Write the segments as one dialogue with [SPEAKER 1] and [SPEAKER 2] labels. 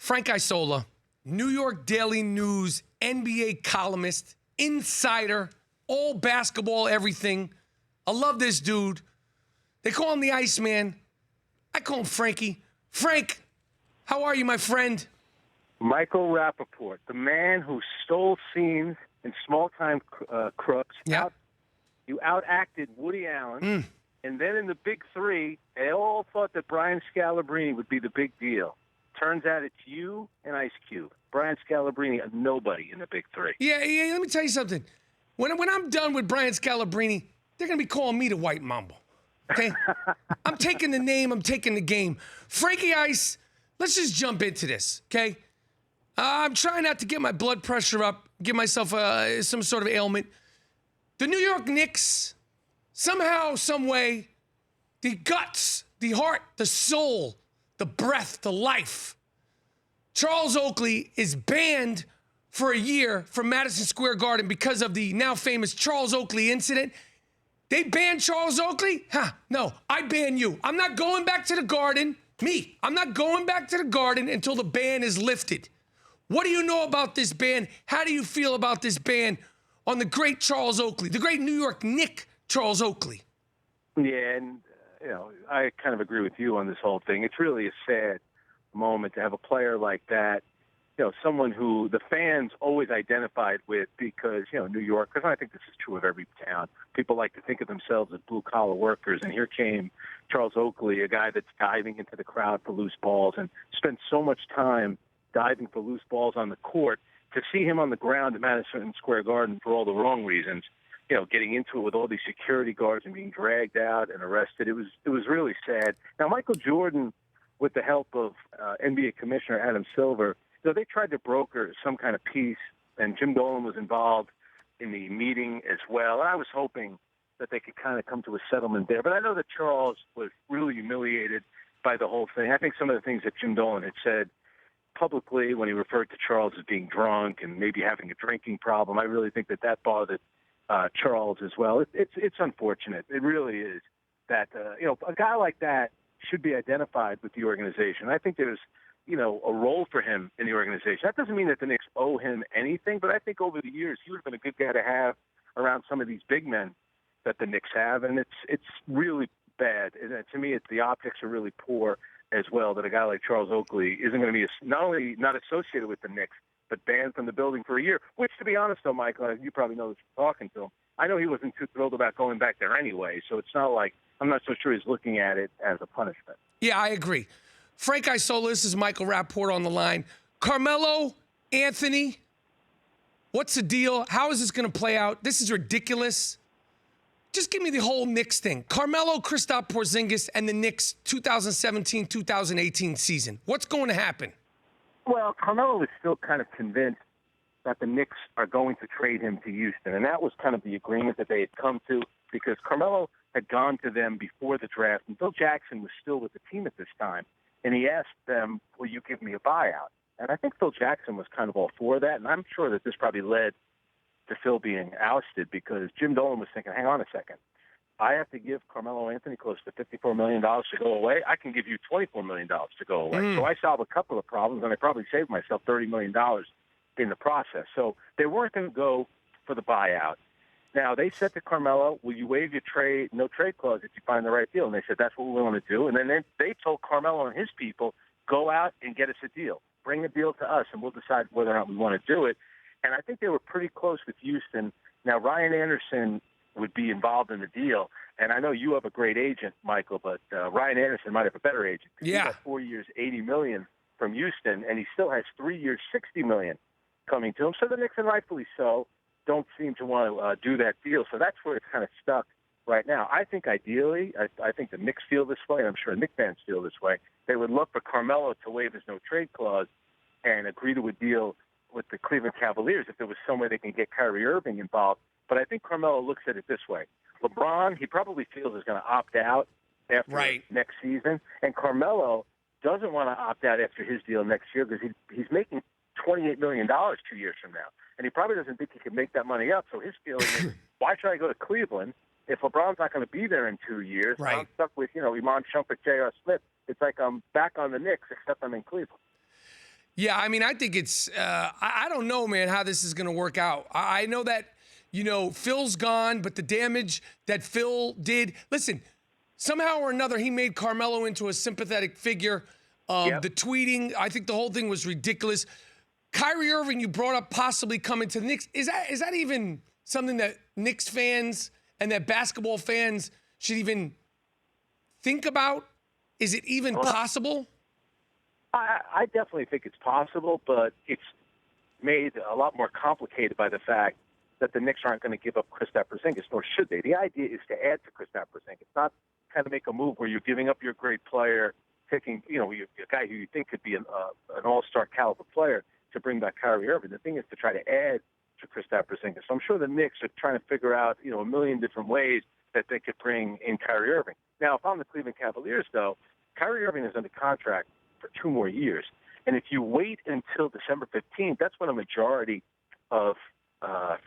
[SPEAKER 1] Frank Isola, New York Daily News, NBA columnist, insider, all basketball, everything. I love this dude. They call him the Iceman. I call him Frankie. Frank, how are you, my friend?
[SPEAKER 2] Michael Rappaport, the man who stole scenes in small-time crooks.
[SPEAKER 1] Yeah.
[SPEAKER 2] You outacted Woody Allen. And then in the Big Three, they all thought that Brian Scalabrine would be the big deal. Turns out it's you and Ice Cube. Brian Scalabrine, a nobody in the Big Three.
[SPEAKER 1] Yeah, let me tell you something. When I'm done with Brian Scalabrine, they're going to be calling me the White Mamba. Okay? I'm taking the name. I'm taking the game. Frankie Ice, let's just jump into this, okay? I'm trying not to get my blood pressure up, give myself some sort of ailment. The New York Knicks, somehow, some way, the guts, the heart, the soul, the breath, the life. Charles Oakley is banned for a year from Madison Square Garden because of the now famous Charles Oakley incident. They banned Charles Oakley? No, I ban you. I'm not going back to the Garden. I'm not going back to the Garden until the ban is lifted. What do you know about this ban? How do you feel about this ban on the great Charles Oakley, the great New York Knick Charles Oakley?
[SPEAKER 2] Yeah, and, I kind of agree with you on this whole thing. It's really a sad moment to have a player like that, someone who the fans always identified with because, New York, because I think this is true of every town, people like to think of themselves as blue-collar workers, and here came Charles Oakley, a guy that's diving into the crowd for loose balls and spent so much time diving for loose balls on the court. To see him on the ground at Madison Square Garden for all the wrong reasons, getting into it with all these security guards and being dragged out and arrested, it was really sad. Now, Michael Jordan, with the help of NBA Commissioner Adam Silver, they tried to broker some kind of peace, and Jim Dolan was involved in the meeting as well. And I was hoping that they could kind of come to a settlement there. But I know that Charles was really humiliated by the whole thing. I think some of the things that Jim Dolan had said publicly when he referred to Charles as being drunk and maybe having a drinking problem, I really think that bothered Charles as well. It's unfortunate. It really is that, a guy like that should be identified with the organization. I think there's, a role for him in the organization. That doesn't mean that the Knicks owe him anything, but I think over the years he would have been a good guy to have around some of these big men that the Knicks have, and it's really bad. And to me, the optics are really poor as well, that a guy like Charles Oakley isn't going to be not only not associated with the Knicks, but banned from the building for a year, which, to be honest, though, Michael, you probably know this from talking to him, I know he wasn't too thrilled about going back there anyway, so it's not like I'm not so sure he's looking at it as a punishment.
[SPEAKER 1] Yeah, I agree. Frank Isola, this is Michael Rappaport on the line. Carmelo Anthony, what's the deal? How is this going to play out? This is ridiculous. Just give me the whole Knicks thing. Carmelo, Kristaps Porzingis, and the Knicks 2017-2018 season. What's going to happen?
[SPEAKER 2] Well, Carmelo is still kind of convinced that the Knicks are going to trade him to Houston, and that was kind of the agreement that they had come to because Carmelo had gone to them before the draft, and Phil Jackson was still with the team at this time, and he asked them, will you give me a buyout? And I think Phil Jackson was kind of all for that, and I'm sure that this probably led to Phil being ousted because Jim Dolan was thinking, hang on a second, I have to give Carmelo Anthony close to $54 million to go away. I can give you $24 million to go away. So I solved a couple of problems, and I probably saved myself $30 million in the process. So they weren't going to go for the buyout. Now, they said to Carmelo, will you waive your no trade clause if you find the right deal? And they said, that's what we're willing to do. And then they told Carmelo and his people, go out and get us a deal. Bring a deal to us, and we'll decide whether or not we want to do it. And I think they were pretty close with Houston. Now, Ryan Anderson would be involved in the deal. And I know you have a great agent, Michael, but Ryan Anderson might have a better agent.
[SPEAKER 1] Yeah.
[SPEAKER 2] He got 4 years, $80 million from Houston, and he still has 3 years, $60 million coming to him. So the Knicks, and rightfully so, don't seem to want to do that deal. So that's where it's kind of stuck right now. I think ideally, I think the Knicks feel this way, and I'm sure Knicks fans feel this way. They would love for Carmelo to waive his no-trade clause and agree to a deal with the Cleveland Cavaliers if there was some way they can get Kyrie Irving involved. But I think Carmelo looks at it this way. LeBron, he probably feels is going to opt out after next season. And Carmelo doesn't want to opt out after his deal next year because he's making $28 million 2 years from now. And he probably doesn't think he can make that money up. So his feeling is, why should I go to Cleveland if LeBron's not going to be there in 2 years?
[SPEAKER 1] Right.
[SPEAKER 2] I'm stuck with, Iman Shumpert, J.R. Smith. It's like I'm back on the Knicks, except I'm in Cleveland.
[SPEAKER 1] Yeah, I mean, I think it's, I don't know, man, how this is going to work out. I know that, Phil's gone, but the damage that Phil did, listen, somehow or another, he made Carmelo into a sympathetic figure.
[SPEAKER 2] Yep.
[SPEAKER 1] The tweeting, I think the whole thing was ridiculous. Kyrie Irving, you brought up possibly coming to the Knicks. Is that even something that Knicks fans and that basketball fans should even think about? Is it even possible?
[SPEAKER 2] I definitely think it's possible, but it's made a lot more complicated by the fact that the Knicks aren't going to give up Kristaps Porzingis, nor should they. The idea is to add to Kristaps Porzingis, not kind of make a move where you're giving up your great player, picking a guy who you think could be an all-star caliber player to bring back Kyrie Irving. The thing is to try to add to Kristaps Porzingis. So I'm sure the Knicks are trying to figure out a million different ways that they could bring in Kyrie Irving. Now, if I'm the Cleveland Cavaliers, though, Kyrie Irving is under contract for 2 more years. And if you wait until December 15th, that's when a majority of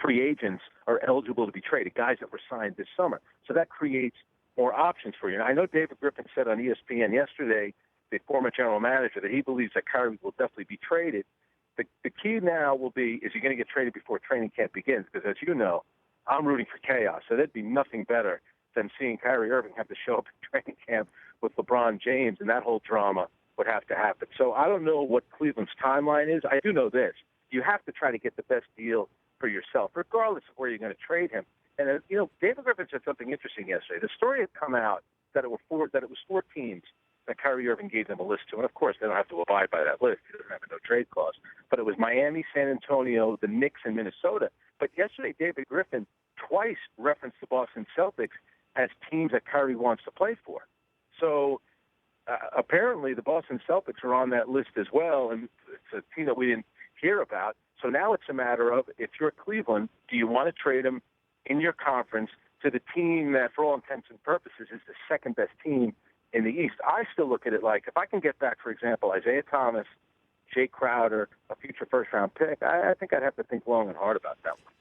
[SPEAKER 2] free agents are eligible to be traded, guys that were signed this summer. So that creates more options for you. And I know David Griffin said on ESPN yesterday, the former general manager, that he believes that Kyrie will definitely be traded. The key now will be, is he going to get traded before training camp begins? Because as you know, I'm rooting for chaos. So there'd be nothing better than seeing Kyrie Irving have to show up at training camp with LeBron James, and that whole drama would have to happen. So I don't know what Cleveland's timeline is. I do know this. You have to try to get the best deal for yourself, regardless of where you're going to trade him. And, David Griffin said something interesting yesterday. The story had come out that it was 4 teams that Kyrie Irving gave them a list to. And, of course, they don't have to abide by that list. He doesn't have a no-trade clause. But it was Miami, San Antonio, the Knicks, and Minnesota. But yesterday, David Griffin twice referenced the Boston Celtics as teams that Kyrie wants to play for. So apparently the Boston Celtics are on that list as well, and it's a team that we didn't hear about. So now it's a matter of, if you're Cleveland, do you want to trade him in your conference to the team that, for all intents and purposes, is the second-best team in the East? I still look at it like, if I can get back, for example, Isaiah Thomas, Jay Crowder, a future first-round pick, I think I'd have to think long and hard about that one.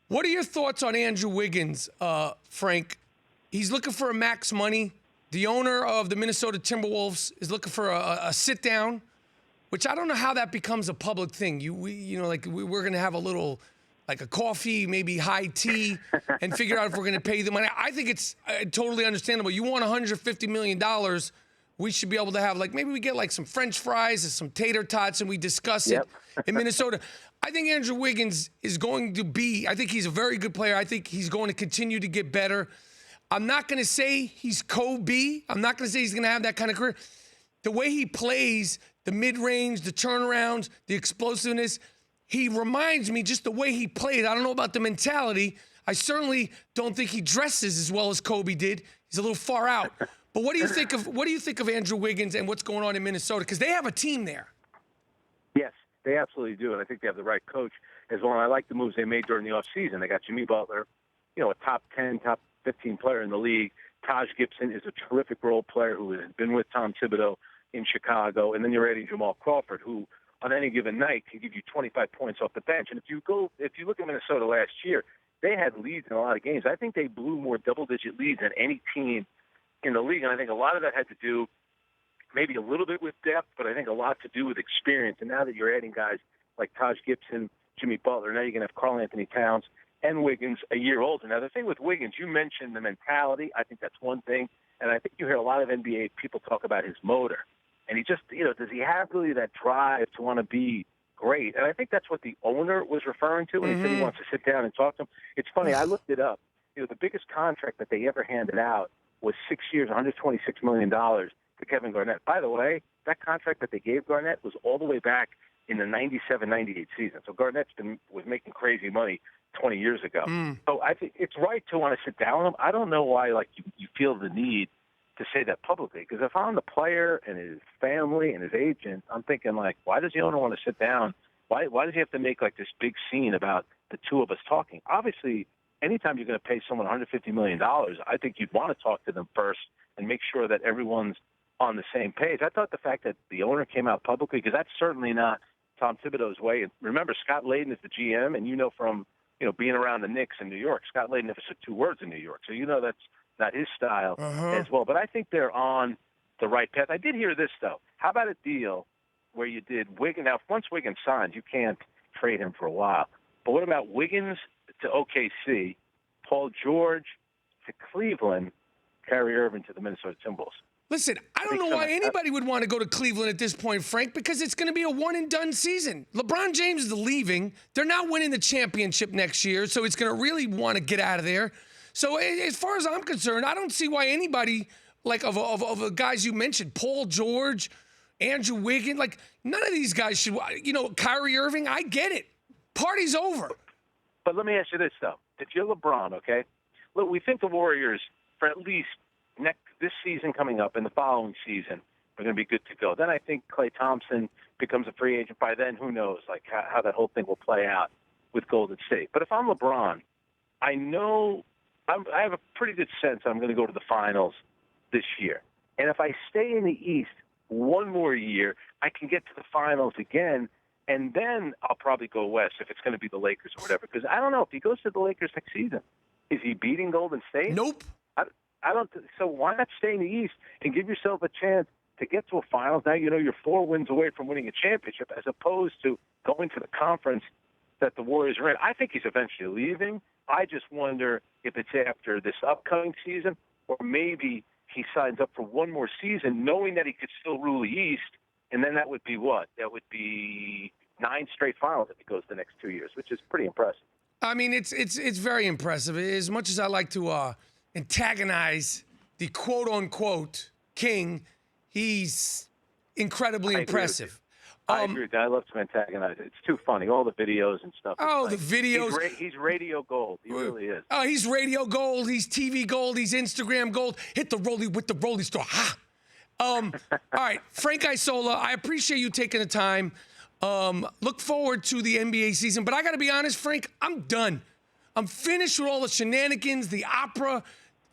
[SPEAKER 1] What are your thoughts on Andrew Wiggins, Frank? He's looking for a max money. The owner of the Minnesota Timberwolves is looking for a sit-down, which I don't know how that becomes a public thing. We're going to have a little, like a coffee, maybe high tea, and figure out if we're going to pay you the money. I think it's totally understandable. You want $150 million, we should be able to have, maybe we get some French fries and some tater tots, and we discuss it in Minnesota. I think Andrew Wiggins is going to be, I think he's a very good player. I think he's going to continue to get better. I'm not going to say he's Kobe. I'm not going to say he's going to have that kind of career. The way he plays, the mid-range, the turnarounds, the explosiveness, he reminds me just the way he plays. I don't know about the mentality. I certainly don't think he dresses as well as Kobe did. He's a little far out. But what do you think of Andrew Wiggins and what's going on in Minnesota? Because they have a team there.
[SPEAKER 2] Yes, they absolutely do, and I think they have the right coach as well. And I like the moves they made during the offseason. They got Jimmy Butler, a top 10, top 15 player in the league. Taj Gibson is a terrific role player who has been with Tom Thibodeau in Chicago. And then you're adding Jamal Crawford, who on any given night can give you 25 points off the bench. And if you look at Minnesota last year, they had leads in a lot of games. I think they blew more double-digit leads than any team in the league. And I think a lot of that had to do maybe a little bit with depth, but I think a lot to do with experience. And now that you're adding guys like Taj Gibson, Jimmy Butler, now you're going to have Karl Anthony Towns and Wiggins a year older. Now, the thing with Wiggins, you mentioned the mentality. I think that's one thing. And I think you hear a lot of NBA people talk about his motor. And he just, does he have really that drive to want to be great? And I think that's what the owner was referring to when he said he wants to sit down and talk to him. It's funny, I looked it up. The biggest contract that they ever handed out was 6 years, $126 million to Kevin Garnett. By the way, that contract that they gave Garnett was all the way back in the 97-98 season. So Garnett's was making crazy money 20 years ago. So I think it's right to want to sit down with him. I don't know why you feel the need to say that publicly, because if I'm the player and his family and his agent, I'm thinking why does the owner want to sit down? Why does he have to make this big scene about the two of us talking? Obviously, anytime you're going to pay someone $150 million, I think you'd want to talk to them first and make sure that everyone's on the same page. I thought the fact that the owner came out publicly, because that's certainly not Tom Thibodeau's way. And remember, Scott Layden is the GM, and from being around the Knicks in New York, Scott Layden never said 2 words in New York. So that's not his style as well. But I think they're on the right path. I did hear this, though. How about a deal where you did Wiggins. Now, once Wiggins signs, you can't trade him for a while. But what about Wiggins to OKC, Paul George to Cleveland, Kyrie Irving to the Minnesota Timberwolves?
[SPEAKER 1] Listen, I don't know why anybody would want to go to Cleveland at this point, Frank, because it's going to be a one-and-done season. LeBron James is leaving. They're not winning the championship next year, so it's going to really want to get out of there. So as far as I'm concerned, I don't see why anybody, like of the guys you mentioned, Paul George, Andrew Wiggins, like none of these guys should, Kyrie Irving, I get it. Party's over.
[SPEAKER 2] But let me ask you this, though. If you're LeBron, okay, look, we think the Warriors, for at least this season coming up and the following season, are going to be good to go. Then I think Klay Thompson becomes a free agent. By then, who knows, like how that whole thing will play out with Golden State. But if I'm LeBron, I know I have a pretty good sense I'm going to go to the finals this year. And if I stay in the East one more year, I can get to the finals again, and then I'll probably go West if it's going to be the Lakers or whatever. Because I don't know, if he goes to the Lakers next season, is he beating Golden State?
[SPEAKER 1] Nope.
[SPEAKER 2] I don't. So why not stay in the East and give yourself a chance to get to a finals? Now you know you're 4 wins away from winning a championship, as opposed to going to the conference that the Warriors are in. I think he's eventually leaving. I just wonder if it's after this upcoming season, or maybe he signs up for one more season, knowing that he could still rule the East, and then that would be what? That would be 9 straight finals if he goes the next 2 years, which is pretty impressive.
[SPEAKER 1] I mean, it's very impressive. As much as I like to antagonize the quote-unquote king, he's incredibly impressive.
[SPEAKER 2] I agree with that. I love to antagonize it. It's too funny. All the videos and stuff.
[SPEAKER 1] Oh, the videos.
[SPEAKER 2] He's radio gold. He really is.
[SPEAKER 1] Oh, he's radio gold. He's TV gold. He's Instagram gold. Hit the rollie with the rollie store. Ha! All right, Frank Isola, I appreciate you taking the time. Look forward to the NBA season. But I got to be honest, Frank, I'm done. I'm finished with all the shenanigans, the opera.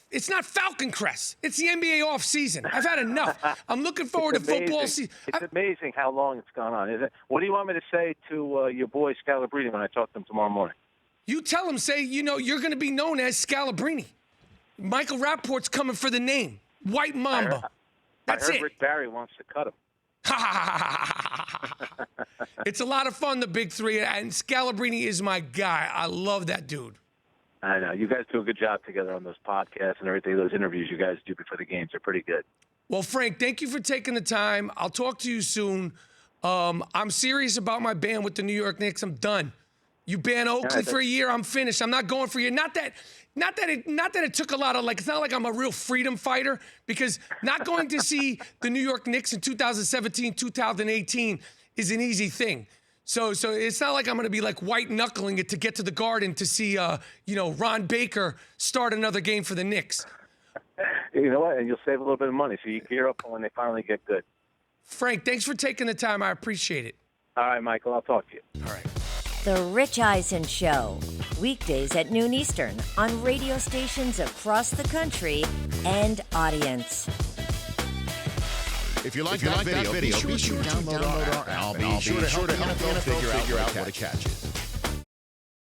[SPEAKER 1] It's not Falcon Crest. It's the NBA off season. I've had enough. I'm looking forward to football season.
[SPEAKER 2] It's amazing how long it's gone on, isn't it? What do you want me to say to your boy Scalabrine when I talk to him tomorrow morning?
[SPEAKER 1] You tell him, say, you're going to be known as Scalabrine. Michael Rappaport's coming for the name. White Mamba. That's
[SPEAKER 2] I heard
[SPEAKER 1] it.
[SPEAKER 2] Rick Barry wants to cut him.
[SPEAKER 1] It's a lot of fun, the big three, and Scalabrine is my guy. I love that dude.
[SPEAKER 2] I know. You guys do a good job together on those podcasts and everything. Those interviews you guys do before the games are pretty good.
[SPEAKER 1] Well, Frank, thank you for taking the time. I'll talk to you soon. I'm serious about my ban with the New York Knicks. I'm done. You ban Oakley for a year, I'm finished. I'm not going for a year. Not that it took a lot of, like, it's not like I'm a real freedom fighter, because not going to see the New York Knicks in 2017, 2018 is an easy thing. So it's not like I'm going to be like white knuckling it to get to the Garden to see, Ron Baker start another game for the Knicks.
[SPEAKER 2] You know what? And you'll save a little bit of money, so you gear up when they finally get good.
[SPEAKER 1] Frank, thanks for taking the time. I appreciate it.
[SPEAKER 2] All right, Michael, I'll talk to you.
[SPEAKER 1] All right.
[SPEAKER 3] The Rich Eisen Show, weekdays at noon Eastern on radio stations across the country and audience.
[SPEAKER 4] If you like that video, be sure to download our app, and I'll be sure to help the NFL figure out what a catch is.